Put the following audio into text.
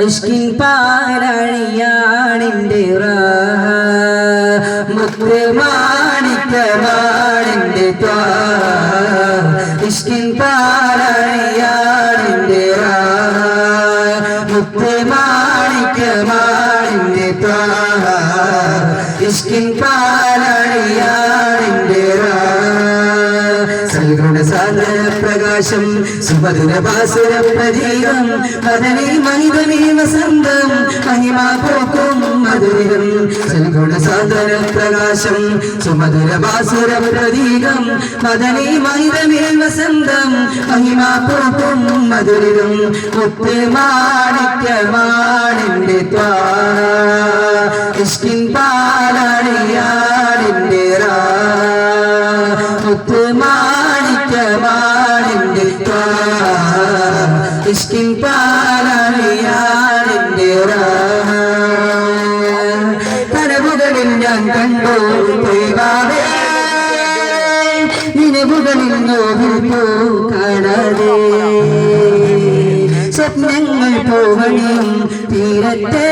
ഇഷ്കിൻ പാലണിയാണിൻ്റെ മുത്ത് മാണിക്യമാണിൻ്റെ ഇഷ്കിൻ പാലണിയാണിൻ്റെ മുത്ത് മാണിക്യമാണിൻ്റെ ഇഷ്കിൻ പാലണിയാണിൻ്റെ സാഗര പ്രകാശം സുമധുര ബാസുര പ്രതീകം മദനീ മഹിതനീ വസന്തം മഹിമാ പോക്കും മധുരം സൽഗുണ സാഗര പ്രകാശം സുമധുര ബാസുര പ്രതീകം മദനീ മഹിതനീ വസന്തം മഹിമാ പോക്കും മധുരം മുത്ത് മാണിക്യമാണിൻ്റെ ഇഷ്കിൻ പാലണിയാണിൻ്റെ മുത്ത് മാണിക്യമാണിൻ്റെ ഇഷ്കിൻ പാലണിയാണിൻ്റെ കനവുകളിൽ ഞാൻ കണ്ടു ദൈവമേ നിലവുകളിൽ നോവിൽ പോ കാണാതെ സ്വപ്നങ്ങൾ പോവണിയും തീരത്തെ